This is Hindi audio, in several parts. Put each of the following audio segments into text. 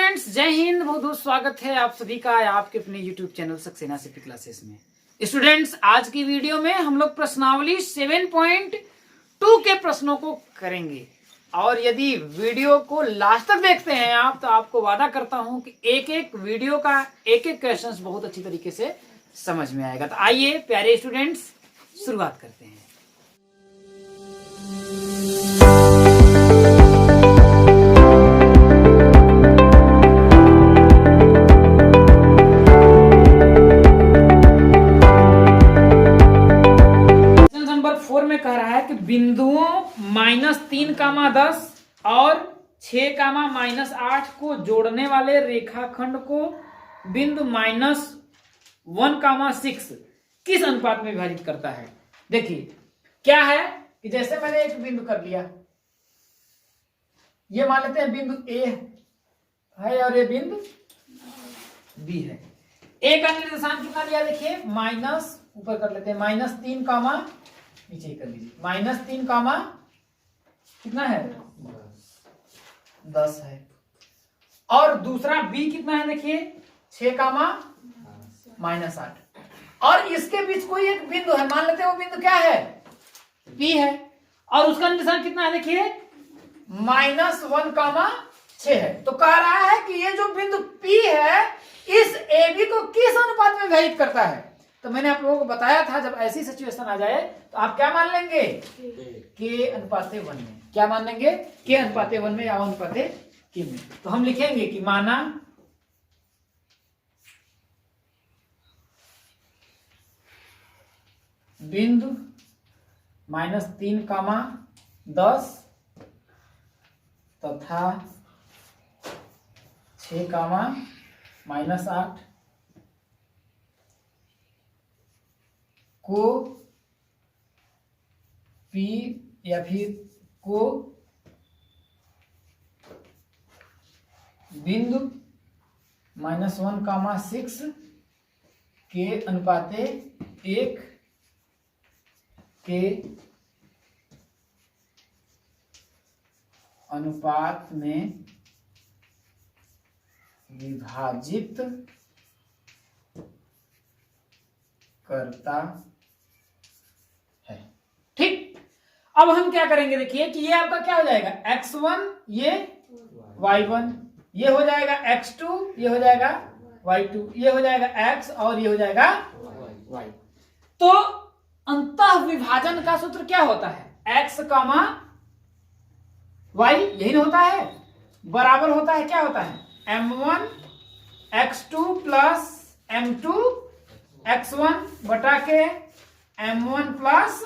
स्टूडेंट्स, जय हिंद। बहुत बहुत स्वागत है आप सभी का आपके अपने YouTube channel Saxena city classes में। स्टूडेंट्स, आज की वीडियो में हम लोग प्रश्नावली 7.2 के प्रश्नों को करेंगे और यदि वीडियो को लास्ट तक देखते हैं आप तो आपको वादा करता हूं कि एक एक वीडियो का एक एक क्वेश्चन बहुत अच्छी तरीके से समझ में आएगा। तो आइए प्यारे स्टूडेंट्स, शुरुआत करते हैं। कह रहा है कि बिंदुओं -3, 10 और 6, -8 को जोड़ने वाले रेखाखंड को बिंदु -1, 6 किस अनुपात में विभाजित करता है। देखिए क्या है कि जैसे मैंने एक बिंदु कर लिया, ये मान लेते हैं बिंदु ए है और ये बिंदु बी है। ए का निर्देशांक कितना लिया, देखिए माइनस, ऊपर कर लेते हैं -3, नीचे कर लीजिए -3, कितना है 10 है। और दूसरा बी कितना है, देखिए 6, -8। और इसके बीच कोई एक बिंदु है, मान लेते हैं वो बिंदु क्या है, पी है, और उसका निर्देशांक कितना है, देखिए -1, 6 है। तो कह रहा है कि ये जो बिंदु पी है इस ए बी को किस अनुपात में विभाजित करता है। तो मैंने आप लोगों को बताया था जब ऐसी सिचुएशन आ जाए तो आप क्या मान लेंगे, के अनुपात 1 में। क्या मान लेंगे, के अनुपात 1 में या अनुपात के में। तो हम लिखेंगे कि माना बिंदु -3, 10 तथा 6, -8 को पी या फिर को बिंदु -1, 6 के अनुपात 1 के अनुपात में विभाजित करता है। ठीक, अब हम क्या करेंगे, देखिए कि ये आपका क्या हो जाएगा, x1, ये y1, ये हो जाएगा x2, ये हो जाएगा y2, ये हो जाएगा x और ये हो जाएगा y। तो अंतः विभाजन का सूत्र क्या होता है, x, y, यही होता है, बराबर होता है, क्या होता है, m1 x2 plus m2 x1 बटा के m1 प्लस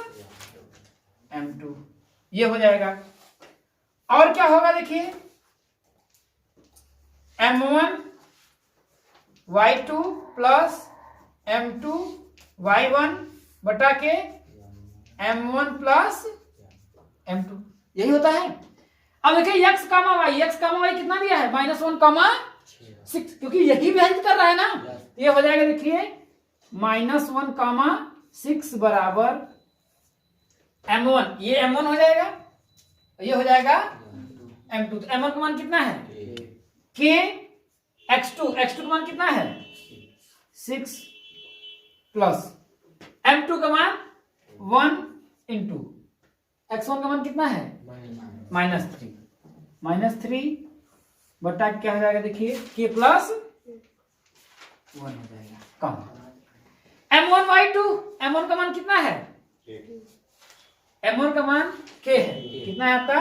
m2, ये हो जाएगा। और क्या होगा, देखिए m1 y2 plus m2 y1 बटा के m1 प्लस m2, यही होता है। अब देखिए x, y कितना दिया है, -1, 6, क्योंकि यही विभाजित कर रहा है ना, तो ये हो जाएगा, देखिए -1, 6 बराबर m1, ये m1 हो जाएगा, ये हो जाएगा m2। तो m1 का मान कितना है, k, x2 का मान कितना है 6 प्लस m2 का मान 1 इंटू x1 का मान कितना है -3 बटा क्या हो जाएगा, देखिए k प्लस 1 हो जाएगा कम। m1 y2, m1 का मान कितना है, m1 का मान k है, कितना है आपका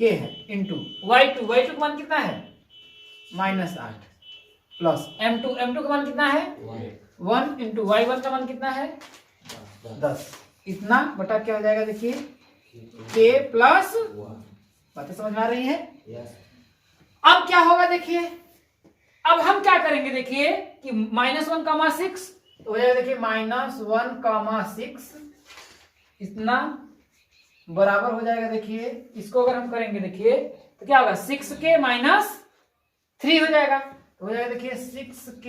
k है, इंटू y2 का मान कितना है -8 प्लस m2 का मान कितना है 1 इंटू y1 का मान कितना है 10, इतना बटा क्या हो जाएगा, देखिए k प्लस, बातें समझ में आ रही है। अब क्या होगा, देखिए अब हम क्या करेंगे, देखिए कि -1, 6 तो हो जाएगा, देखिए -1, 6 इतना बराबर हो जाएगा, देखिए इसको अगर हम करेंगे, देखिए तो क्या होगा, 6k -3 हो जाएगा। तो हो जाएगा, देखिए 6k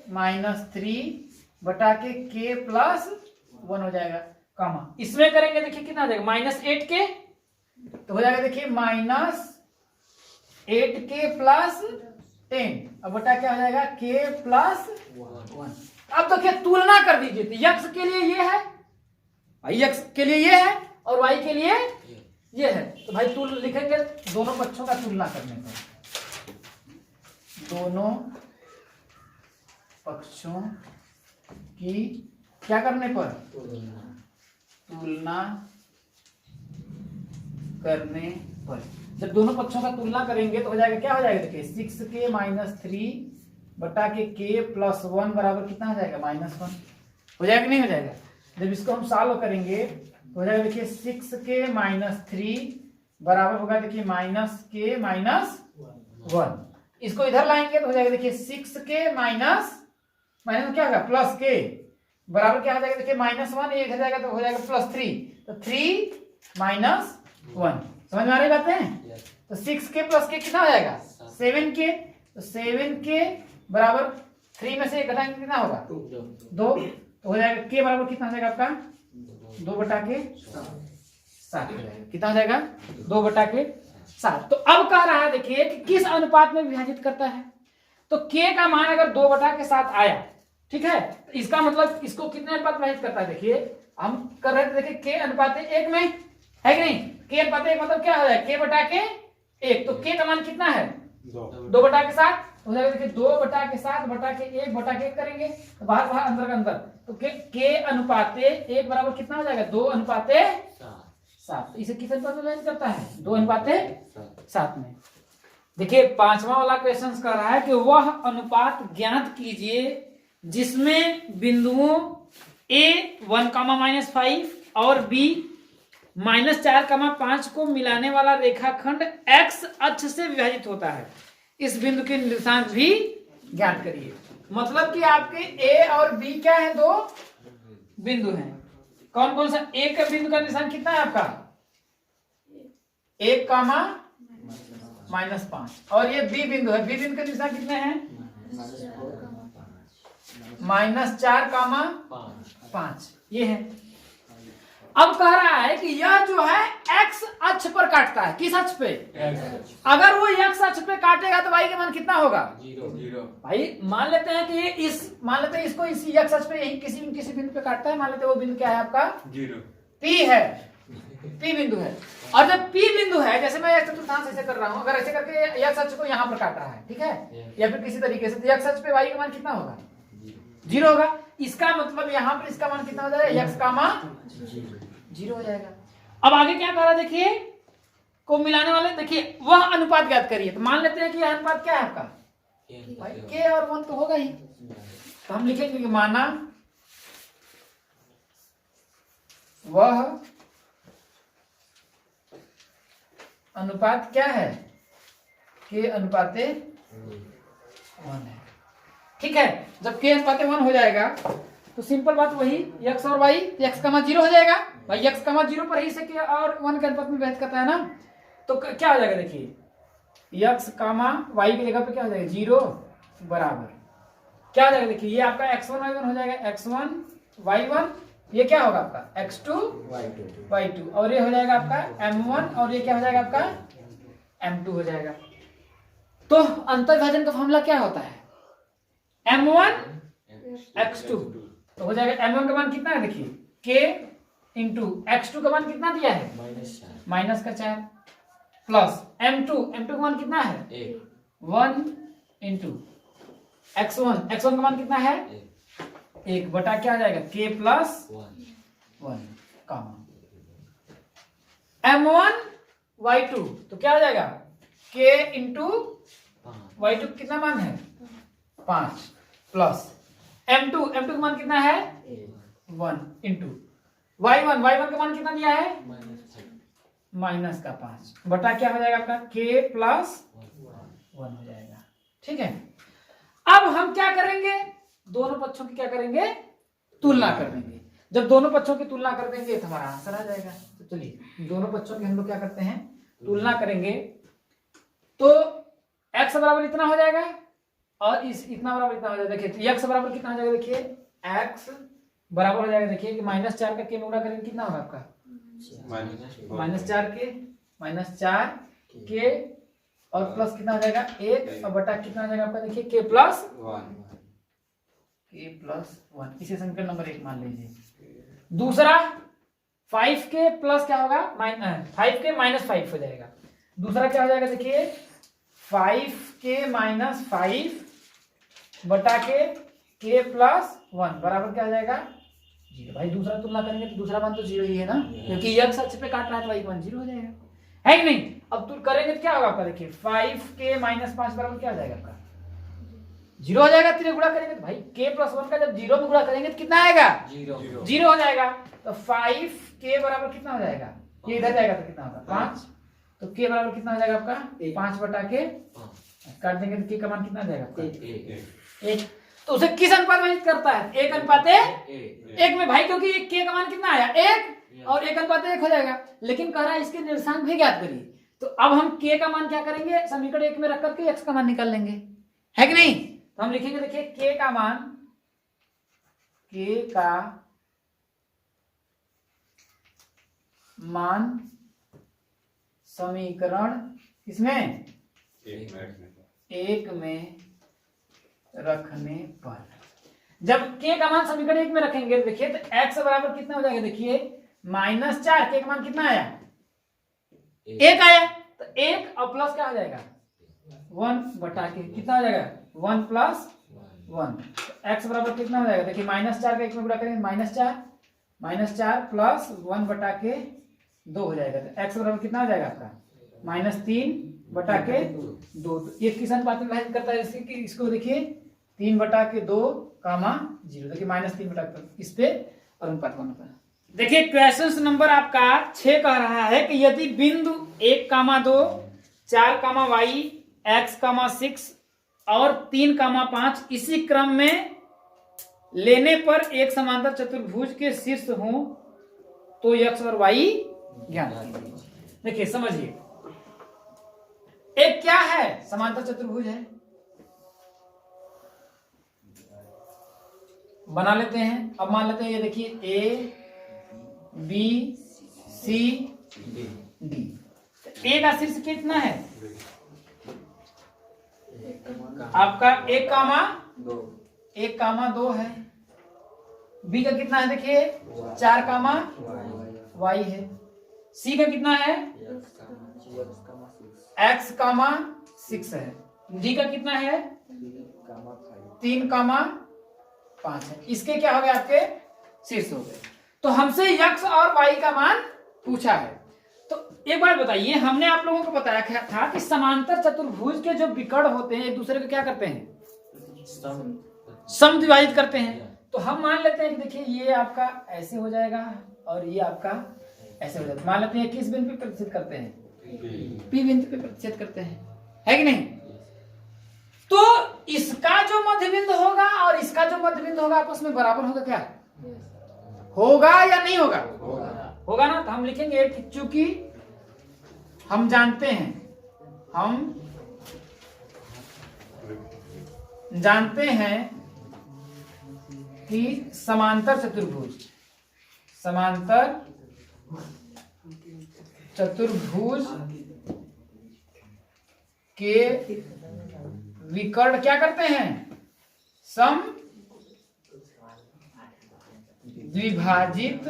-3 बटा के k प्लस 1 हो जाएगा, कमा इसमें करेंगे, देखिए कितना हो जाएगा, -8k, तो हो जाएगा, देखिए -8k प्लस 10 अब बटा क्या हो जाएगा k प्लस 1। अब देखिए तुलना कर दीजिए, तो x के लिए ये है, भाई x के लिए ये है और y के लिए ये है, तो भाई तुल लिखेंगे दोनों पक्षों का तुलना करने पर, दोनों पक्षों की क्या करने पर, तुलना करने पर। जब दोनों पक्षों का तुलना करेंगे तो हो जाएगा, क्या हो जाएगा देखिए 6k माइनस 3 बटा के k प्लस 1 बराबर कितना हो जाएगा -1 हो जाएगा कि नहीं हो जाएगा। जब इसको हम सॉल्व करेंगे तो हो जाएगा देखिए 6k माइनस 3 बराबर होगा देखिए -k माइनस 1। इसको इधर लाएंगे तो हो जाएगा देखिए 6k माइनस क्या होगा प्लस k बराबर क्या हो जाएगा देखिए -1, ये इधर जाएगा तो हो जाएगा +3, तो 3 माइनस 1। समझ में आ रही बातें। तो 6k प्लस k कितना हो जाएगा 7k, तो 7k बराबर 3 में से एक घटाएंगे कितना होगा 2, तो हो जाएगा k बराबर कितना हो जाएगा आपका 2 बटा के 7 हो जाएगा। कितना हो जाएगा 2 बटा के 7। तो अब कह रहा है देखिए कि किस अनुपात में विभाजित करता है, तो k का मान अगर 2 बटा के 7 आया, ठीक है, तो इसका मतलब इसको कितने अनुपात विभाजित करता है। देखिए हम कर रहे थे देखिए k अनुपात 1 में है कि नहीं, k अनुपात 1 मतलब क्या हो जाएगा k बटा के 1, तो k का मान कितना है 2 बटा के 7 हो जाएगा देखिए 2 बटा के 7 बटा के 1 बटा के 1 करेंगे तो बाहर बाहर अंदर का अंदर, तो k अनुपात 1 बराबर कितना हो जाएगा 2 अनुपात 7। इसे किस अनुपात में विभाजित करता है 2 अनुपात 7 में। देखिए पांचवा वाला क्वेश्चन कर रहा है कि वह अनुपात ज्ञात कीजिए जिसमें बिंदुओं a 1,-5 और b -4,5 को मिलाने वाला रेखाखंड x अक्ष से विभाजित होता है। इस बिंदु के निर्देशांक भी ज्ञात करिए। मतलब कि आपके a और b क्या है, दो बिंदु हैं। कौन कौन सा, a का बिंदु का निशान कितना है आपका 1,-5 और ये b बिंदु है, b बिंदु का निशान कितने हैं -4,5 ये है। अब कह रहा है कि यह जो है x अक्ष पर काटता है, किस अक्ष पे, अगर वो x अक्ष पे काटेगा तो y का मान कितना होगा 0। भाई मान लेते हैं कि ये मान लेते हैं इसको इसी x अक्ष पे यही किसी बिंदु पे काटता है, मान लेते हैं वो बिंदु क्या है आपका 0 p है, p बिंदु है। और जब p बिंदु है, जैसे मैं चतुर्थांश ऐसे कर रहा हूं, अगर ऐसे करके x अक्ष को यहां पर काट रहा है, ठीक है, या फिर किसी तरीके से, तो x अक्ष पे y का मान कितना होगा 0 होगा। इसका मतलब यहाँ पर इसका मान कितना हो जाएगा x का मान 0 हो जाएगा। अब आगे क्या कर रहा है देखिए, को मिलाने वाले, देखिए वह अनुपात ज्ञात करिए। तो मान लेते हैं कि यह अनुपात क्या है आपका भाई k और 1 तो होगा ही, तो हम लिखेंगे कि माना वह अनुपात क्या है k अनुपात 1 है, ठीक है। जब k अनुपात 1 हो जाएगा तो सिंपल बात वही x और y, x का मान 0 हो जाएगा भाई, x का मान 0 पर ही से k और 1 के अनुपात में विभाजित करता है ना, तो क्या हो जाएगा देखिए x का मान y की जगह पे क्या हो जाएगा 0 बराबर क्या हो जाएगा देखिए, ये आपका x1 y1 हो जाएगा, x1 y1, ये क्या होगा आपका x2 y2 और ये हो जाएगा आपका m1 और ये क्या हो जाएगा आपका m2 हो जाएगा। तो अंतर्विभाजन का फॉर्मूला क्या होता है m1 x2, तो हो जाएगा m1 का मान कितना है देखिए k इंटू x2 का मान कितना दिया है -4 प्लस m2 का मान कितना है 1 इंटू x1 का मान कितना है 1 बटा क्या आ जाएगा k प्लस 1 का मान m1 y2, तो क्या हो जाएगा k इंटू y2 कितना मान है 5 प्लस m2 का मान कितना है 1 इंटू y1 का मान कितना दिया है -5 बटा क्या हो जाएगा आपका k प्लस 1 हो जाएगा, ठीक है। अब हम क्या करेंगे, दोनों पक्षों की क्या करेंगे तुलना कर देंगे। जब दोनों पक्षों की तुलना कर देंगे तो हमारा आंसर आ जाएगा। तो चलिए दोनों पक्षों की हम लोग क्या करते हैं तुलना करेंगे, तो x बराबर इतना हो जाएगा और इस इतना बराबर इतना हो जाएगा। देखिए x बराबर कितना हो जाएगा, देखिए x बराबर हो जाएगा देखिए कि -4 का k में गुणा करेंगे कितना होगा आपका -4 के और प्लस कितना हो जाएगा 1 और बटा कितना हो जाएगा आपका देखिए k प्लस 1 इसे समीकरण नंबर 1 मान लीजिए। दूसरा 5k प्लस क्या होगा 5k माइनस 5 हो जाएगा। दूसरा क्या हो जाएगा देखिए 5k माइनस 5 बटा के k प्लस 1 बराबर क्या हो जाएगा 0। भाई दूसरा तुलना करेंगे तो दूसरा मान तो 0 ही है ना, क्योंकि x अक्ष पे काट रहा है तो भाई मान 0 हो जाएगा, है कि नहीं। अब तुम करेंगे तो क्या होगा आपका देखिए 5k माइनस 5 बराबर क्या हो जाएगा आपका 0 हो जाएगा। तीन गुणा करेंगे तो भाई k प्लस 1 का जब 0 में गुणा करेंगे तो कितना आएगा 0 हो जाएगा। तो 5k बराबर कितना हो जाएगा, ये इधर जाएगा तो कितना होगा 5, तो k बराबर कितना हो जाएगा आपका 5 बटा के काट देंगे तो k का मान कितना आ जाएगा आपका 1। तो उसे किस अनुपात में करता है 1 अनुपात 1 में भाई, क्योंकि k का मान कितना आया 1 और 1 अनुपात 1 हो जाएगा। लेकिन कह रहा है इसके निर्देशांक भी ज्ञात करिए, तो अब हम k का मान क्या करेंगे समीकरण 1 में रख करके x का मान निकाल लेंगे, है कि नहीं। तो हम लिखेंगे देखिए k का मान समीकरण इसमें 1 में रखने पर, जब k का मान समीकरण 1 में रखेंगे तो देखिए तो x बराबर कितना हो जाएगा देखिए -4, k का मान कितना आया 1 आया, तो 1 और प्लस क्या हो जाएगा 1 बटा के कितना हो जाएगा 1 प्लस 1, तो x बराबर कितना हो जाएगा देखिए -4 का 1 में गुणा करेंगे -4 प्लस 1 बटा के 2 हो जाएगा, तो x बराबर कितना हो जाएगा आपका -3 बटा के 2। तो ये किस अनुपात में विभाजित करता है जैसे कि इसको देखिए 3 बटा के 2 कामा 0, देखिए -3 बटा के इस पे और अनुपात बनता है। देखिए क्वेश्चन नंबर आपका 6 कह रहा है कि यदि बिंदु 1,2 4,y x,6 और 3,5 इसी क्रम में लेने पर एक समांतर चतुर्भुज के शीर्ष हो तो x और y ज्ञात कीजिए। देखिए समझिए एक क्या है समांतर चतुर्भुज है, बना लेते हैं। अब मान लेते हैं ये देखिए a b c d, a का शीर्ष कितना है आपका 1,2 है, b का कितना है देखिए 4,y है, c का कितना है x,6 है, d का कितना है 3,5 है। इसके क्या हो गए आपके शीर्ष हो गए। तो हमसे x और y का मान पूछा है। तो एक बार बताइए, हमने आप लोगों को बताया था कि समांतर चतुर्भुज के जो विकर्ण होते हैं एक दूसरे को क्या करते हैं समद्विभाजित करते हैं। तो हम मान लेते हैं कि देखिए ये आपका ऐसे हो जाएगा और ये आपका ऐसे हो जाएगा। मान लेते हैं किस बिंदु पे प्रतिच्छेद करते हैं P बिंदु पे प्रतिच्छेद करते हैं, है कि नहीं। तो इसका जो मध्य बिंदु होगा और इसका जो मध्य बिंदु होगा आपस में बराबर होगा क्या, होगा या नहीं होगा, होगा ना। तो हम लिखेंगे कि चूंकि हम जानते हैं कि समांतर चतुर्भुज के विकर्ण क्या करते हैं समद्विभाजित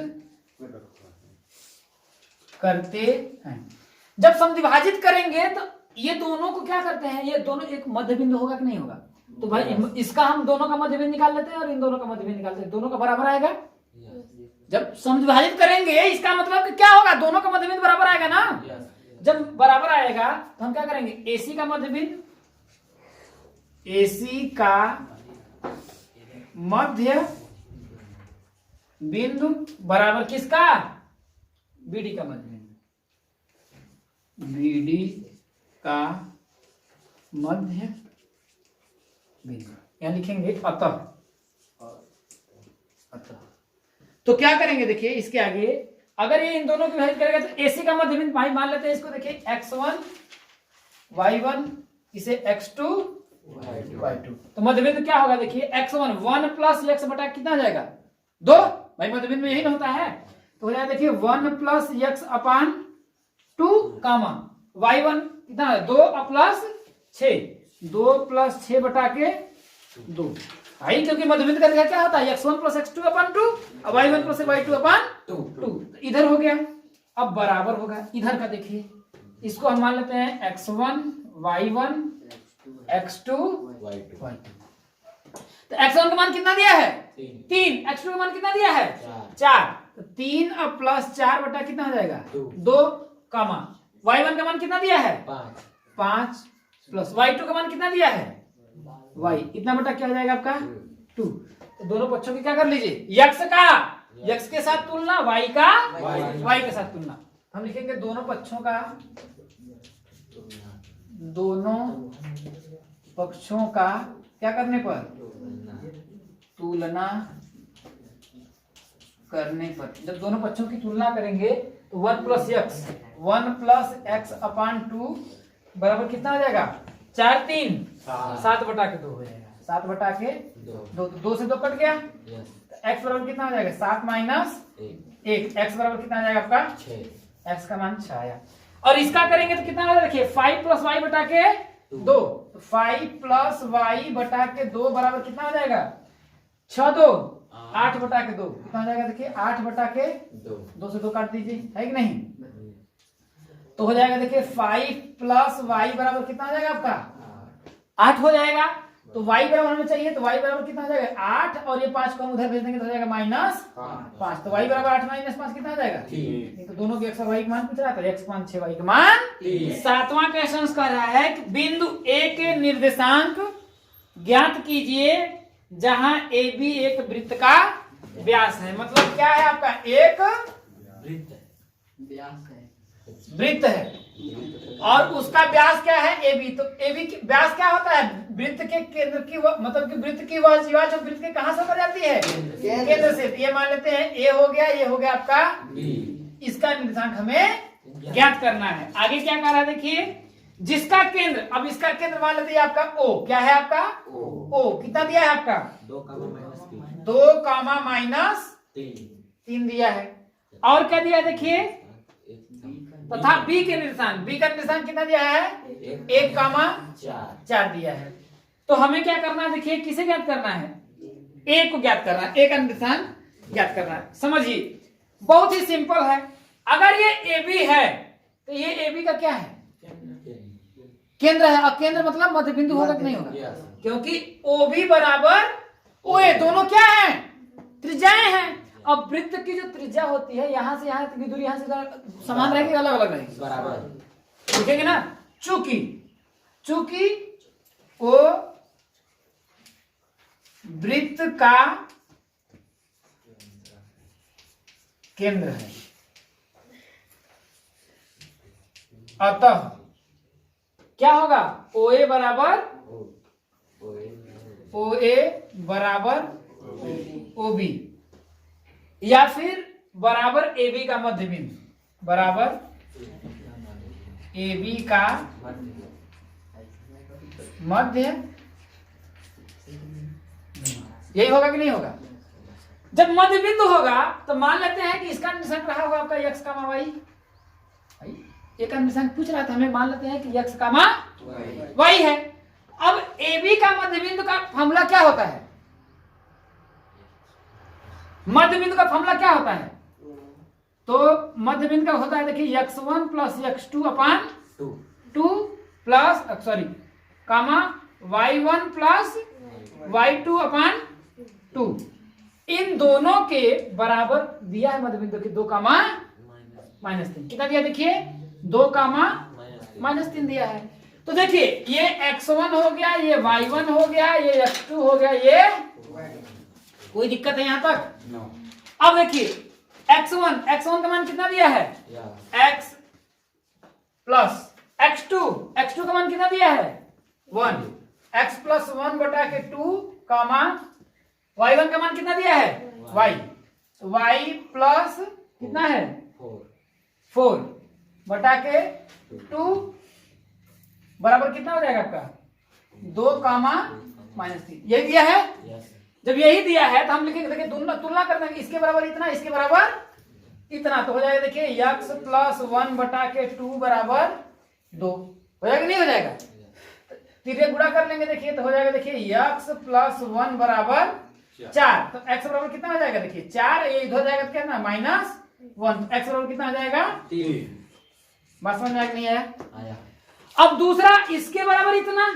करते हैं। जब समद्विभाजित करेंगे तो ये दोनों को क्या करते हैं, ये दोनों एक मध्य बिंदु होगा कि नहीं होगा। तो भाई इसका हम दोनों का मध्य बिंदु निकाल लेते हैं और इन दोनों का मध्य बिंदु निकालते हैं, दोनों का बराबर आएगा। जब समद्विभाजित करेंगे इसका मतलब कि क्या होगा, दोनों का मध्य बिंदु बराबर आएगा ना। जब बराबर आएगा तो हम क्या करेंगे, AC का मध्य बिंदु, AC का मध्य बिंदु बराबर किसका, BD का मध्य बिंदु, BD का मध्य बिंदु यहां लिखेंगे अतः। तो क्या करेंगे देखिए इसके आगे अगर ये इन दोनों की विभाजित करेगा तो AC का मध्य बिंदु भाई मान लेते हैं इसको, देखिए x1 y1 इसे x2 y2। तो मध्य बिंदु क्या होगा देखिए x1 1 प्लस x बटा कितना हो जाएगा 2, भाई मध्य बिंदु यही ना होता है। तो हो जाएगा देखिए 1 प्लस x अपान 2 कामा y1 कितना है 2 और प्लस 6, 2 प्लस 6 बटा के 2 भाई, क्योंकि मध्यबिंदु का क्या होता है x1 प्लस x2 अपन 2 और y1 प्लस y2 अपन 2। इधर हो गया, अब बराबर होगा इधर का। देखिए इसको हम मान लेते हैं x1 y1 x2 y2। तो x1 का मान कितना दिया है 3, x2 का मान कितना दिया है 4। तो 3 और प्लस 4 बटा कितना हो जाएगा 2 कामा y1 का मान कितना दिया है 5 प्लस y2 का मान कितना दिया है y, इतना बटा क्या हो जाएगा आपका 2। तो दोनों पक्षों की क्या कर लीजिए x के साथ तुलना, y का y के साथ तुलना। हम लिखेंगे दोनों पक्षों का, दोनों पक्षों का क्या करने पर तुलना करने पर। जब दोनों पक्षों की तुलना करेंगे तो 1 प्लस एक्स अपान 2 बराबर कितना हो जाएगा 4 3 7 बटा के 2 हो जाएगा, 7 बटा के 2, 2 से 2 कट गया। एक्स बराबर कितना हो जाएगा 7 माइनस 1, एक्स बराबर कितना आ जाएगा आपका 6, एक्स का मान 6 आया। और इसका करेंगे तो कितना हो जाएगा देखिए 5 प्लस वाई बटा के 2, तो 5 प्लस वाई बटा के 2 बराबर कितना हो जाएगा 6 2 8 बटा के 2, कितना हो जाएगा देखिए 8 बटा के 2 से 2 काट दीजिए, है कि नहीं। तो हो जाएगा देखिए 5 प्लस वाई बराबर कितना हो जाएगा आपका 8 हो जाएगा। तो y बराबर हमें चाहिए, तो y बराबर कितना हो जाएगा 8 और ये 5 को हम उधर भेज देंगे तो हो जाएगा -5। तो y बराबर 8 माइनस 5 कितना हो जाएगा 3। तो दोनों के x और y का मान पूछ रहा था, x मान 6 y का मान 3। सातवां क्वेश्चन कह रहा है कि बिंदु A के निर्देशांक ज्ञात कीजिए जहां AB एक वृत्त का व्यास है। मतलब क्या है आपका एक वृत्त है और उसका व्यास क्या है AB। तो AB की व्यास क्या होता है वृत्त के केंद्र की, मतलब कि वृत्त की वह जीवा जो वृत्त के कहां से होकर जाती है केंद्र से। ये मान लेते हैं A हो गया, ये हो गया आपका B। इसका निर्देशांक हमें ज्ञात करना है। आगे क्या कह रहा है देखिए, जिसका केंद्र, अब इसका केंद्र मान लेते हैं आपका O। क्या है आपका O कितना दिया है आपका 2 कामा माइनस 3 दिया है। और क्या दिया देखिए तथा B के निर्देशांक, B का निर्देशांक कितना दिया है 1 कामा 4 दिया है। तो हमें क्या करना है देखिए, किसे ज्ञात करना है A को ज्ञात करना है, A का निर्देशांक ज्ञात करना है। समझिए बहुत ही सिंपल है। अगर ये AB है तो ये AB का क्या है केंद्र है। और केंद्र मतलब मध्य बिंदु होगा कि नहीं होगा, क्योंकि OB बराबर OA दोनों क्या है त्रिज्याएं हैं। अब वृत्त की जो त्रिज्या होती है यहां से यहां की दूरी, यहां से समान रहेगी अलग अलग रहेगी बराबर लिखेंगे ना। चूंकि वो वृत्त का केंद्र है, अतः क्या होगा OA बराबर OB या फिर बराबर AB का मध्य बिंदु, बराबर AB का मध्य, यही होगा कि नहीं होगा। जब मध्य बिंदु होगा तो मान लेते हैं कि इसका निर्देशांक रहा होगा आपका x का y। एक का निर्देशांक पूछ रहा था हमें, मान लेते हैं कि x का y है। अब AB का मध्य बिंदु का फॉर्मूला क्या होता है, मध्य बिंदु का फॉर्मूला क्या होता है। तो मध्य बिंदु का होता है देखिए x1 प्लस x2 अपान 2 प्लस सॉरी कामा y1 प्लस y2 अपान 2। इन दोनों के बराबर दिया है मध्य बिंदु के 2 कामा -3। कितना दिया देखिए 2 कामा -3 दिया है। तो देखिए ये x1 हो गया, ये y1 हो गया, ये x2 हो गया, ये कोई दिक्कत है यहां तक अब देखिए x1 का मान कितना दिया है x प्लस x2 का मान कितना दिया है 1, x प्लस 1 बटा के 2 कामा y1 का मान कितना दिया है y प्लस कितना है 4 बटा के 2 बराबर कितना हो जाएगा आपका 2 कामा -3। यही दिया है। जब यही दिया है तो हम लिखेंगे देखिए तुलना कर देंगे, इसके बराबर इतना, इसके बराबर इतना, तो हो जाएगा देखिए x प्लस 1 बटा के 2 बराबर 2। हो जाएगा नहीं हो जाएगा? तीसरे गुणा कर लेंगे देखिए तो हो जाएगा देखिए x प्लस 1 बराबर 4। तो x बराबर कितना हो जाएगा देखिए 4, ये इधर जाएगा तो क्या ना -1, x बराबर कितना हो जाएगा 3। बात समझ में आया नहीं आया? अब दूसरा इसके बराबर इतना,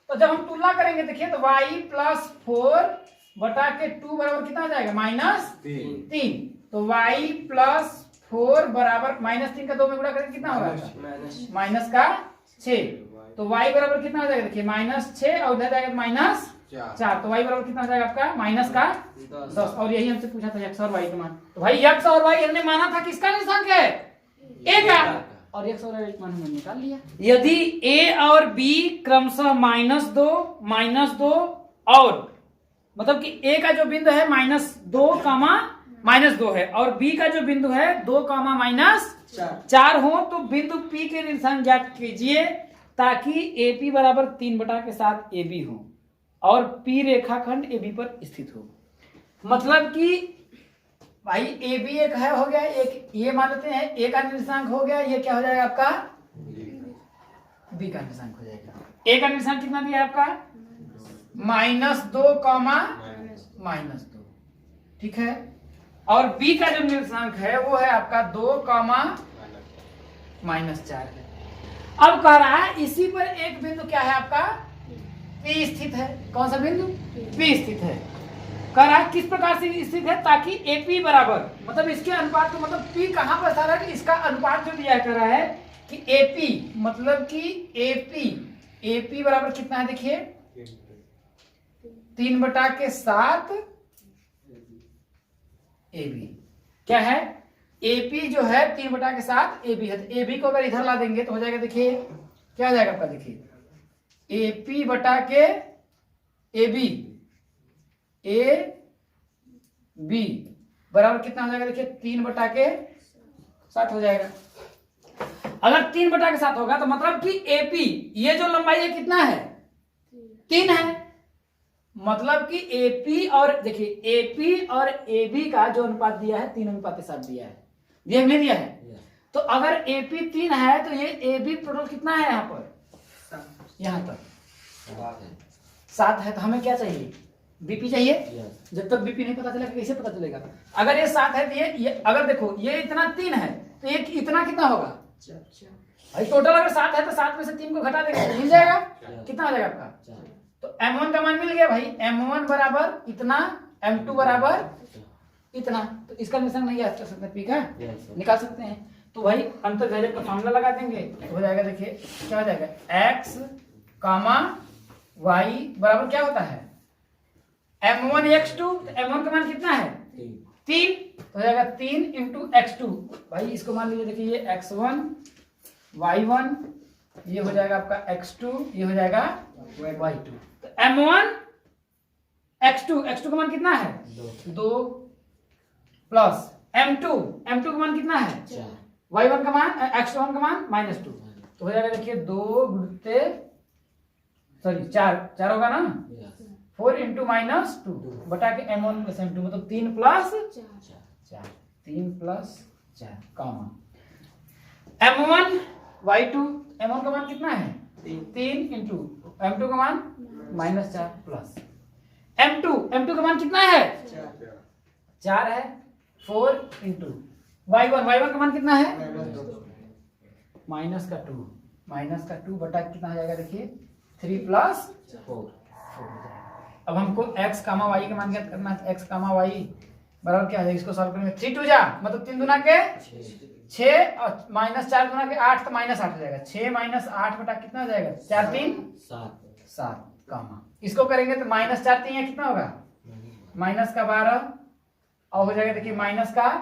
तो जब हम तुलना करेंगे देखिए तो y प्लस 4 बटा के 2 बराबर कितना हो जाएगा -3। तो y प्लस 4 बराबर -3 का 2 में गुणा करेंगे कितना होगा माइनस का 6। तो y बराबर कितना हो जाएगा देखिए -6 और इधर जाएगा -4। तो y बराबर कितना हो जाएगा आपका माइनस का 10। और यही हमसे पूछा था x और y का मान। तो भाई x और y हमने माना था किसका निर्देशांक है? a का, और x और y का मान हमने निकाल लिया। यदि a और b क्रमशः -2 और मतलब कि a का जो बिंदु है -2 है और b का जो बिंदु है 2, -4 हो, तो बिंदु p के निर्देशांक ज्ञात कीजिए ताकि AP बराबर 3/7 AB हो और P रेखाखंड AB पर स्थित हो। मतलब कि भाई AB एक है हो गया, एक ये मान लेते हैं A का निर्देशांक हो गया, ये क्या हो जाएगा आपका B का निर्देशांक हो जाएगा। A का निर्देशांक कितना दिया है आपका -2, ठीक है। और B का जो निर्देशांक है वो है आपका 2, -4 है। अब कह रहा है इसी पर एक बिंदु क्या है आपका P स्थित है। कौन सा बिंदु? P स्थित है। कह रहा है किस प्रकार से स्थित है ताकि AP बराबर मतलब इसके अनुपात को मतलब P कहां पर सारा है इसका अनुपात जो दिया कर रहा है कि AP मतलब कि AP बराबर कितना है देखिए 3/7 AB। क्या है? AP जो है 3/7 AB है। तो AB को अगर इधर ला देंगे तो हो जाएगा देखिए क्या हो जाएगा आपका देखिए AP बटा के AB बराबर कितना हो जाएगा देखिए 3/7 हो जाएगा। अगर 3/7 होगा तो मतलब कि AP ये जो लंबाई है कितना है 3 है। मतलब कि AP और देखिए AP और AB का जो अनुपात दिया है 3:7 दिया है, दिया नहीं दिया है? तो अगर AP 3 है तो ये AB टोटल कितना है यहाँ पर यहाँ तक 7 है। तो हमें क्या चाहिए BP चाहिए। जब तक BP नहीं पता चलेगा कैसे पता चलेगा? अगर ये 7 है तो ये अगर देखो ये इतना 3 है तो ये इतना कितना होगा भाई टोटल अगर 7 है तो 7 में से 3 को घटा देंगे तो मिल जाएगा कितना हो जाएगा आपका। तो M1 का मान मिल गया भाई, M1 बराबर इतना, M2 बराबर इतना। तो इसका निर्देशांक नहीं याद कर सकते P का निकाल सकते हैं। तो भाई अंतर्भाजक का फॉर्मूला लगा देंगे तो हो जाएगा देखिए क्या हो जाएगा x, y बराबर क्या होता है M1 x2। तो M1 का मान कितना है 3, तो हो जाएगा 3 × x2। भाई इसको मान लीजिए देखिए ये x1 y1 ये हो जाएगा आपका x2 ये हो जाएगा y2। तो M1 x2 का मान कितना है 2 प्लस M2 का मान कितना है y1 का मान x1 का मान -2। तो हो जाएगा देखिए 2 गुणित 4 होगा ना 4 × -2 बटा के M1 + M2 मतलब 3 + 4 कॉमा M1 y2 M1 का मान कितना है 3 × M2 का मान -4 प्लस M2 का मान कितना है 4 है 4 × y1 का मान कितना है -2 बटा कितना हो जाएगा देखिए 3 + 4। अब हमको x, y का मान ज्ञात करना है। x, y बराबर क्या है इसको सॉल्व करेंगे 3 2 जा मतलब 3 दूना के 6 और -4 दूना के 8 तो -8 हो जाएगा 6 - 8 बटा कितना हो जाएगा 4 3 7 कामा इसको करेंगे तो -4 3 कितना होगा -12 और हो जाएगा देखिए -8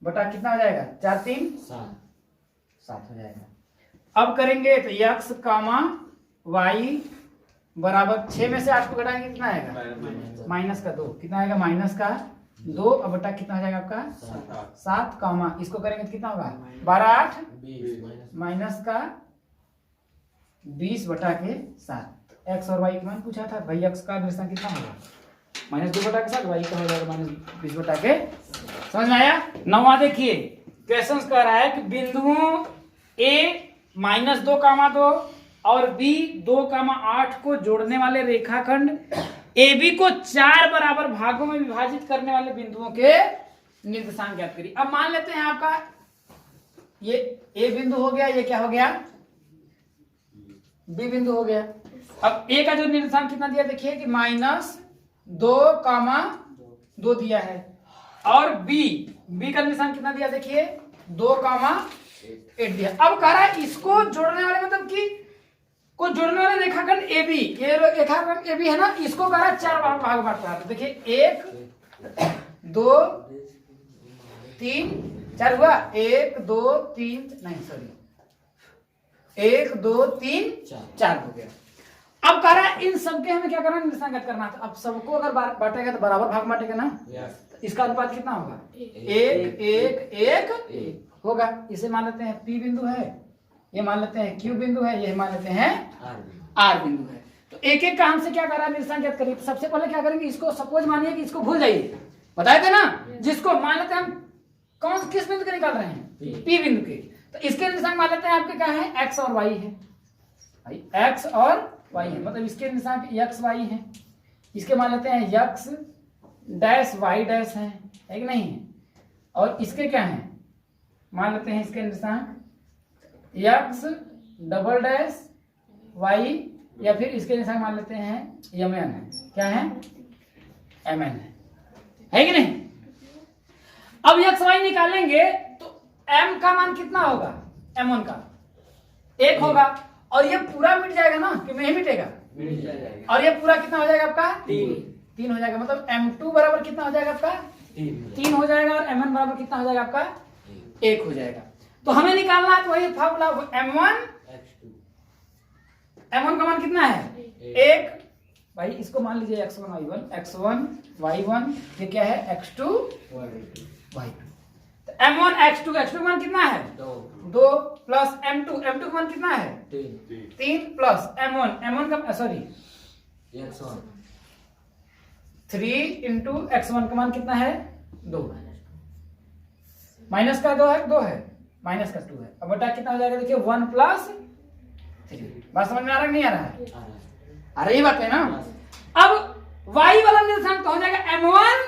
बटा कितना हो जाएगा 4 3 7 हो जाएगा। अब करेंगे तो x, y बराबर 6 में से 8 को घटाएंगे कितना आएगा -2 कितना आएगा -2 और बटा कितना हो जाएगा आपका 7 कामा इसको करेंगे तो कितना होगा 12 8 -20 बटा के 7। x और y का मान पूछा था भाई x का निर्देशांक कितना होगा -2 बटा के 7 y का हो जाएगा -20 बटा के। समझ में आया। नौवां देखिए क्वेश्चन कह रहा है कि बिंदुओं A -2, और बी 2, 8 को जोड़ने वाले रेखाखंड AB को 4 बराबर भागों में विभाजित करने वाले बिंदुओं के निर्देशांक ज्ञात करिए। अब मान लेते हैं आपका ये ए बिंदु हो गया, ये क्या हो गया, बी बिंदु हो गया। अब ए का जो निर्देशांक कितना दिया देखिए कि -2, 2 दिया है, और बी का निर्देशांक कितना दिया देखिए 2, 8 दिया। अब कह रहा है इसको जोड़ने वाले मतलब कि को जोड़ने वाले रेखाखंड AB, ये रेखाखंड AB है ना, इसको कह रहा है 4 भाग में बांटना है। देखिए 1, 2, 3, 4 हुआ, 1, 2, 3 नहीं सॉरी 1, 2, 3, 4 हो गया। अब कह रहा है इन सबके हमें क्या करना है, निर्देशांक करना है। अब सबको अगर बांटेगा तो बराबर भाग बांटेगा ना, तो इसका अनुपात कितना होगा 1, 1, 1 होगा। इसे मान लेते हैं P बिंदु है, ये मान लेते हैं Q बिंदु है, ये मान लेते हैं R बिंदु है। तो एक एक का हमसे क्या कर रहा है, निर्देशांक ज्ञात करिए। सबसे पहले क्या करेंगे, इसको सपोज मानिए कि इसको भूल जाइए, बताए थे ना, जिसको मान लेते हैं हम किस बिंदु के निकाल रहे हैं, P बिंदु के। तो इसके निर्देशांक मान लेते हैं आपके क्या है, x और y है, x और y है, मतलब इसके निर्देशांक x y है। इसके मान लेते हैं x डैश y डैश है कि नहीं है, और इसके क्या है मान लेते हैं इसके निर्देशांक x डबल डैश y, या फिर इसके निर्देशांक मान लेते हैं mn है, क्या है mn है कि नहीं। अब x y निकालेंगे तो m का मान कितना होगा, m1 का 1 होगा, और ये पूरा मिट जाएगा ना कि नहीं मिटेगा, और ये पूरा कितना हो जाएगा आपका 3 हो जाएगा। मतलब m2 बराबर कितना हो जाएगा आपका 3 हो जाएगा, और mn बराबर कितना हो जाएगा आपका 1 हो जाएगा। तो हमें निकालना है तो वही फार्मूला m1 का मान कितना है 1, भाई इसको मान लीजिए x1 y1 ये क्या है x2 y2। तो m1 x2 का मान कितना है 2 प्लस m2 का मान कितना है 3 प्लस m1 का सॉरी 3 इंटू x1 का मान कितना है 2, माइनस का 2 है माइनस का 2 है। अब बटा कितना हो जाएगा देखिए 1 प्लस 3। बात समझ में आ रहा है नहीं आ रहा है, आ रही बात है ना। अब y वाला निर्देशांक हो जाएगा m1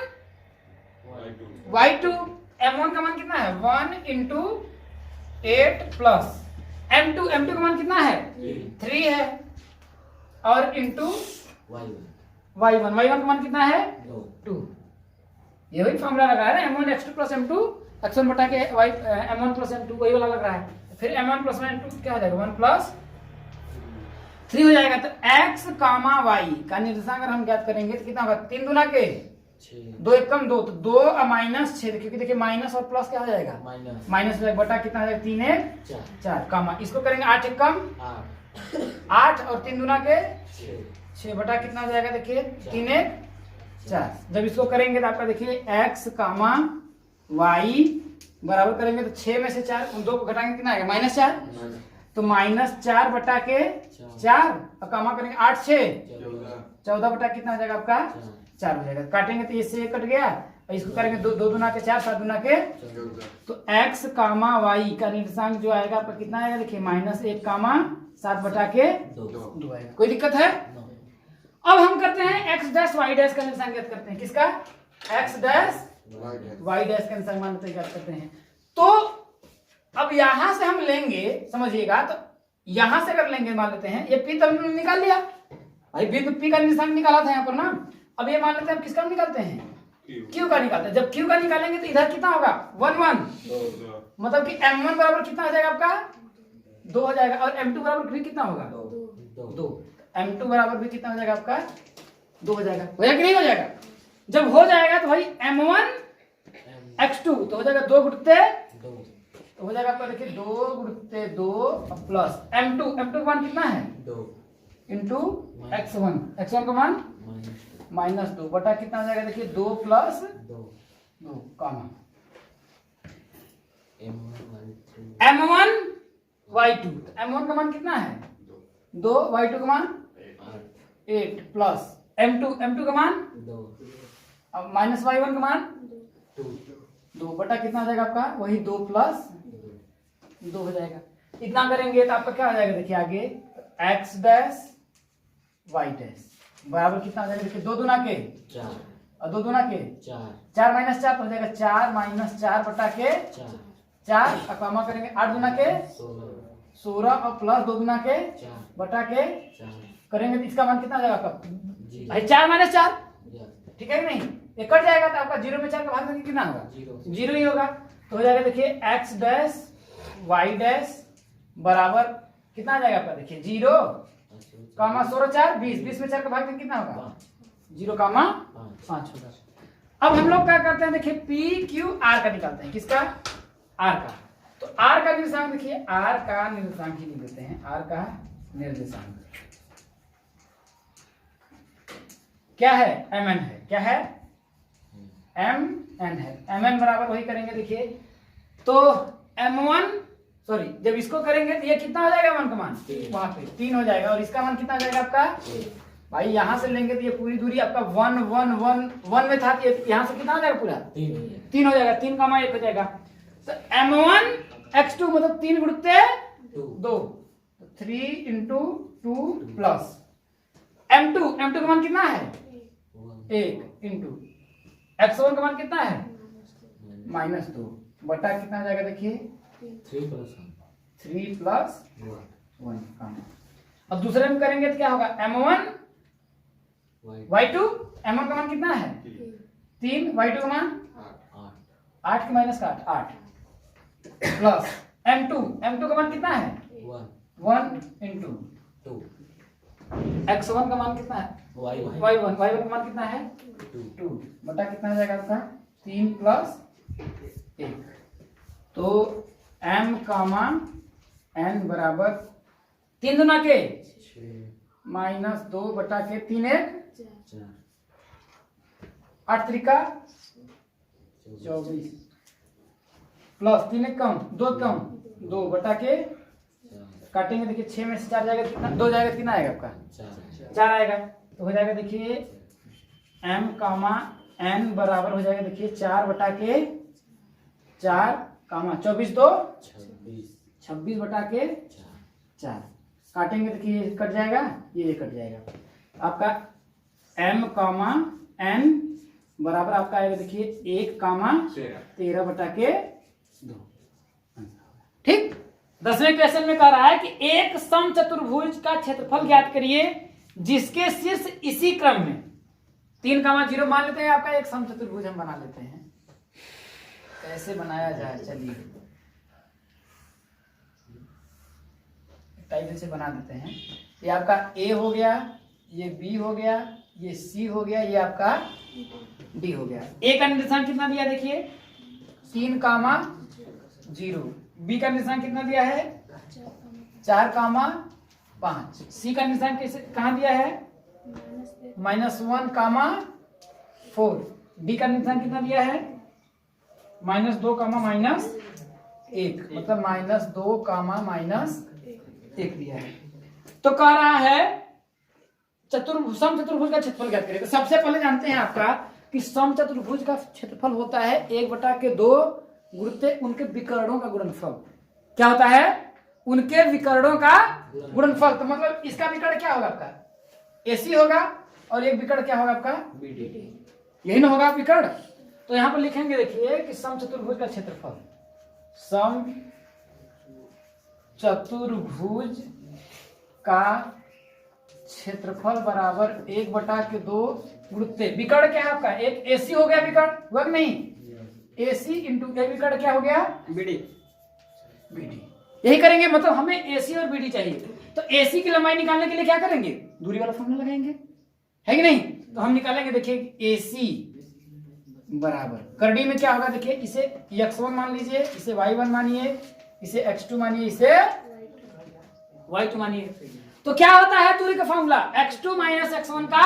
y2, m1 का मान कितना है 1 इंटू 8 प्लस m2 का मान कितना है 3 है, और इंटू y1 का मान कितना है 2। ये वही फॉर्मूला लगा है m1 x2 plus m2 x1 बटा के y m1 प्लस m2 वही वाला लग रहा है। फिर m1 प्लस m2 क्या हो जाएगा 1 प्लस 3 हो जाएगा। तो x y का निर्देशांक अगर हम ज्ञात करेंगे तो कितना होगा 3 दूना के 2 1 कम 2, तो 2 और माइनस 6, क्योंकि देखिए माइनस और प्लस क्या हो जाएगा माइनस हो जाएगा, बटा कितना हो जाएगा 3 1 4 कामा, इसको करेंगे 8 1 कम 8, और 3 दूना के 6 बटा कितना हो जाएगा देखिए 3 1 4। जब इसको करेंगे तो आपका देखिए x y बराबर करेंगे तो 6 में से 4 उन 2 को घटाएंगे कितना आएगा -4, तो -4 बटा के 4 और कामा करेंगे 8 6 14 बटा कितना हो जाएगा आपका 4 हो जाएगा। काटेंगे तो इससे 1 कट गया, और इसको करेंगे 2 दूना के 4 7 दूना के, तो x y का निर्देशांक जो आएगा आपका कितना आएगा देखिए -1 7 बटा के 2 आएगा। कोई दिक्कत है। अब हम करते हैं x डैश y डैश का निर्देशांक ज्ञात करते हैं। किसका x डैश y डैश का निर्देशांक मान ज्ञात करते हैं। तो अब यहां से हम लेंगे, समझिएगा, तो यहां से अगर लेंगे मान लेते हैं ये p तो हमने निकाल लिया भाई, बिंदु p का निर्देशांक निकाला था यहाँ पर ना। अब ये मान लेते हैं हम किसका निकालते हैं q का निकालते हैं। जब q का निकालेंगे तो इधर कितना होगा 1 1, मतलब कि m1 बराबर कितना हो जाएगा आपका 2 हो जाएगा, और m2 बराबर भी कितना होगा 2, m2 बराबर भी कितना हो जाएगा आपका 2 हो जाएगा। हो जाएगा कि नहीं हो जाएगा। जब हो जाएगा तो भाई m1 x2 तो हो जाएगा 2 गुणित 2, तो हो जाएगा आपका देखिए 2 गुणित 2 प्लस m2 का मान कितना है 2 इंटू x1 का मान -2 बटा कितना हो जाएगा देखिए 2 प्लस 2 कामा m1 y2, m1 का मान कितना है 2, y2 का मान 8 प्लस m2 का मान 2, अब माइनस y1 का मान 2 बटा कितना हो जाएगा आपका वही 2 प्लस 2 हो जाएगा। इतना करेंगे तो आपका क्या हो जाएगा देखिए आगे एक्स डैश वाई डैश बराबर कितना हो जाएगा देखिए 2 दूना के 4 और 2 दूना के 4 4 माइनस 4 तो हो जाएगा 4 माइनस 4 बटा के 4 और कॉमा करेंगे 8 दूना के 16 और प्लस 2 दूना के 4 बटा के 4 करेंगे तो इसका मान कितना आ जाएगा आपका जी भाई 4 माइनस 4 ठीक है कि नहीं ये कट जाएगा तो आपका 0 में 4 का भाग देंगे कितना होगा 0 ही होगा तो हो जाएगा देखिए एक्स डैश वाई डैश बराबर कितना आ जाएगा आपका देखिए 0 कामा 16 4 20 20 में 4 का भाग देंगे कितना होगा 0 कामा 5 होगा। अब हम लोग क्या करते हैं देखिए पी क्यू आर का निकालते हैं किसका आर का तो आर का निर्देशांक देखिए आर का निर्देशांक ही लिख देते हैं आर का निर्देशांक क्या है एम एन है क्या है एम एन है एम एन बराबर वही करेंगे देखिए तो M1 सॉरी जब इसको करेंगे तो ये कितना हो जाएगा मान का मान वहां पे 3 हो जाएगा और इसका मान कितना हो जाएगा आपका भाई यहां से लेंगे तो ये पूरी दूरी आपका 1 1 1 1 में था तो यहां से कितना हो जाएगा पूरा 3 हो जाएगा 3 का मान 1 हो जाएगा तो M1 x2 मतलब 3 गुणित 2 3 into 2 प्लस M2 का मान कितना है 1 इंटू x1 का मान कितना है -2 बटा कितना आ जाएगा देखिए 3 प्लस 1 अब दूसरे में करेंगे तो क्या होगा M1 y2 M1 का मान कितना है 3 y2 का मान 8 के माइनस का 8 प्लस M2 का मान कितना है 1 इंटू 2 x1 का मान कितना है y1 का मान कितना है 2 बटा कितना हो जाएगा आपका 3 प्लस 1 तो m कामा n बराबर 3 दूना के -2 बटा के 3 1 8 त्रिका 24 प्लस 3 1 कम 2 कम 2 बटा के काटेंगे देखिए 6 में से 4 जाएगा कितना 2 जाएगा कितना आएगा आपका 4 आएगा तो हो जाएगा देखिए m कामा n बराबर हो जाएगा देखिए 4 बटा के 4 कामा 24 2 26 बटा के 4 काटेंगे देखिए कट जाएगा ये कट जाएगा आपका m कामा n बराबर आपका आएगा देखिए 1 कामा 13 बटा के 2 ठीक 10वें क्वेश्चन में कह रहा है कि एक समचतुर्भुज का क्षेत्रफल ज्ञात करिए जिसके शीर्ष इसी क्रम में 3 कामा 0 मान लेते हैं आपका एक समचतुर्भुज हम बना लेते हैं कैसे बनाया जाए चलिए टाइप से बना देते हैं ये आपका A हो गया ये B हो गया ये C हो गया ये आपका D हो गया A का निर्देशांक कितना दिया देखिए 3 कामा 0 B का निर्देशांक कितना दिया है 4 कामा 5 C का निर्देशांक कहाँ दिया है -1 कामा 4 D का निर्देशांक कितना दिया है -2 कामा -1 मतलब -2 कामा -1 दिया है तो कह रहा है समचतुर्भुज का क्षेत्रफल ज्ञात करें तो सबसे पहले जानते हैं आपका कि समचतुर्भुज का क्षेत्रफल होता है 1 बटा के 2 गुणित उनके विकर्णों का गुणनफल क्या होता है उनके विकर्णों का गुणनफल तो मतलब इसका विकर्ण क्या होगा आपका AC होगा और एक विकर्ण क्या होगा आपका BD यही ना होगा विकर्ण तो यहां पर लिखेंगे देखिए कि समचतुर्भुज का क्षेत्रफल समचतुर्भुज का क्षेत्रफल बराबर 1 बटा के 2 गुणित विकर्ण क्या है आपका एक AC हो गया विकर्ण हुआ कि नहीं AC इंटू एक विकर्ण क्या हो गया BD यही करेंगे मतलब हमें AC और BD चाहिए तो AC की लंबाई निकालने के लिए क्या करेंगे दूरी वाला फॉर्मूला लगाएंगे है कि नहीं तो हम निकालेंगे देखिए AC बराबर करड़ी में क्या होगा देखिए इसे x1 मान लीजिए इसे y1 मानिए इसे x2 मानिए इसे y2 मानिए तो क्या होता है दूरी का फॉर्मूला x2 माइनस x1 का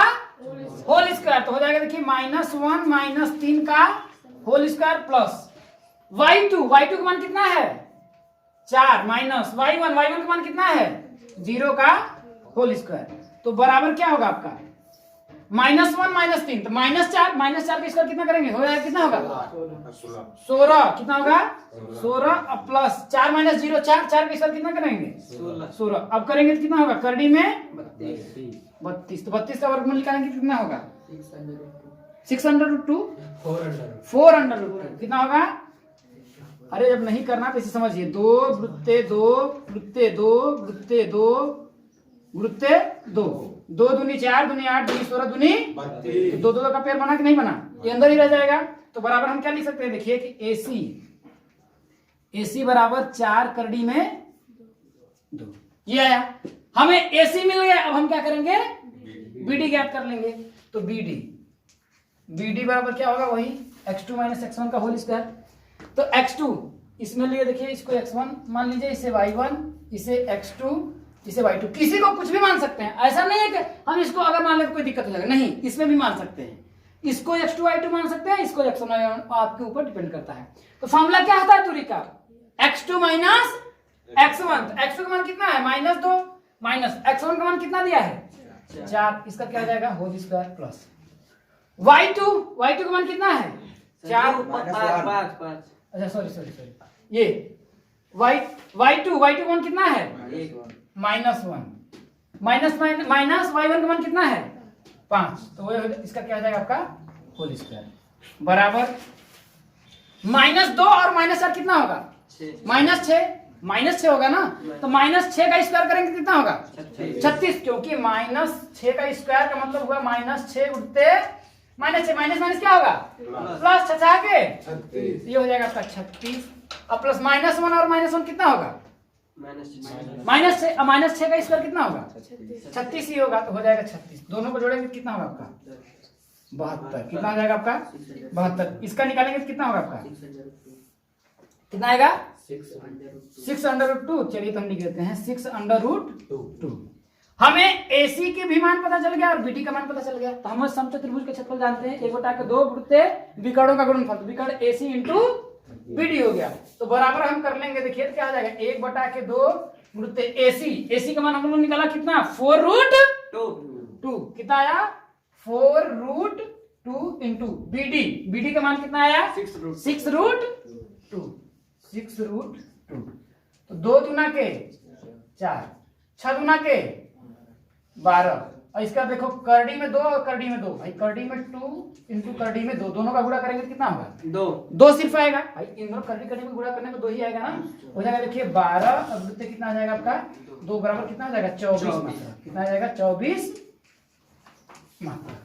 होल स्क्वायर तो हो जाएगा देखिए -1 माइनस 3 का होल स्क्वायर प्लस y2 का मान कितना है 4 माइनस y1 का मान कितना है 0 का होल स्क्वायर तो बराबर क्या होगा आपका -1 -3 तो -4 का स्क्वायर कितना करेंगे, हो जाएगा कितना होगा 16, कितना होगा 16 प्लस 4 -0 4 4 का स्क्वायर कितना करेंगे 16। अब करेंगे तो कितना होगा, करड़ी में 32, तो 32 का वर्गमूल निकालेंगे कितना होगा 6√2 4√2 कितना होगा। अरे जब नहीं करना तो इसे समझिए, 2 वृत्ते 2 वृत्ते 2 वृत्ते 2 वृत्ते 2 2 दूनी 4 दूनी 8 दूनी 16 दूनी 32, तो 2 का पेयर बना कि नहीं बना, ये अंदर ही रह जाएगा। तो बराबर हम क्या लिख सकते हैं, देखिए कि AC बराबर 4 करड़ी में 2, ये आया, हमें AC मिल गया। अब हम क्या करेंगे, BD ज्ञात कर लेंगे। तो BD बराबर क्या होगा, वही x2 - x1 का होल स्क्वायर। तो x2 इसमें लिए, देखिए इसको x1 मान लीजिए, इसे y1, इसे x2, इसे y2, किसी को कुछ भी मान सकते हैं। ऐसा नहीं है कि हम इसको अगर मान ले तो कोई दिक्कत हो जाएगा, नहीं, इसमें भी मान सकते हैं। इसको x2 y2 मान सकते हैं, इसको x1 y1, आपके ऊपर डिपेंड करता है। तो फॉर्मूला क्या होता है दूरी का, x2 - x1। तो x2 का मान कितना है -2 माइनस x1 का मान कितना दिया है 4, इसका क्या हो जाएगा होल स्क्वायर प्लस y2 का मान कितना है 4 5। अच्छा सॉरी ये y2 का मान कितना है -1 माइनस y1 का मान कितना है 5, तो वो इसका क्या हो जाएगा आपका होल स्क्वायर बराबर -2 और -4 कितना होगा -6 होगा ना। तो -6 का स्क्वायर करेंगे कितना होगा 36, क्योंकि -6 का स्क्वायर का मतलब हुआ -6 उठते -6 माइनस क्या होगा प्लस 6 के 36, ये हो जाएगा आपका 36 और प्लस -1 और -1 कितना होगा -6 का स्क्वायर कितना होगा 36 ही होगा, तो हो जाएगा 36। दोनों को जोड़ेंगे कितना होगा आपका 72, कितना हो जाएगा आपका 72। इसका निकालेंगे तो कितना होगा आपका कितना आएगा 6√2। चलिए तो हम लिख देते हैं 6√2। हमें AC के भी मान पता चल गया और BD का मान पता चल गया। तो हम समचतुर्भुज के क्षेत्रफल जानते हैं, 1/2 वृत्ते विकर्णों का गुणनफल, तो विकर्ण AC इंटू BD हो गया। तो बराबर हम कर लेंगे, देखिए क्या आ जाएगा 1/2 वृत्ते AC का मान हम लोग निकाला कितना 4√2, कितना आया 4√2 इंटू BD का मान कितना आया 6√2। तो 2 दूना के 4, 6 दूना के 12, और इसका देखो करड़ी में 2 और करड़ी में 2, भाई करड़ी में 2 इंटू करड़ी में 2, दोनों का गुणा करेंगे कितना होगा 2 सिर्फ आएगा भाई, इन दोनों करड़ी में गुणा करने में 2 ही आएगा ना, हो जाएगा देखिए 12 और वृत्त कितना आ जाएगा आपका 2 बराबर कितना आ जाएगा 24 मात्रा, कितना आ जाएगा 24 मात्रा।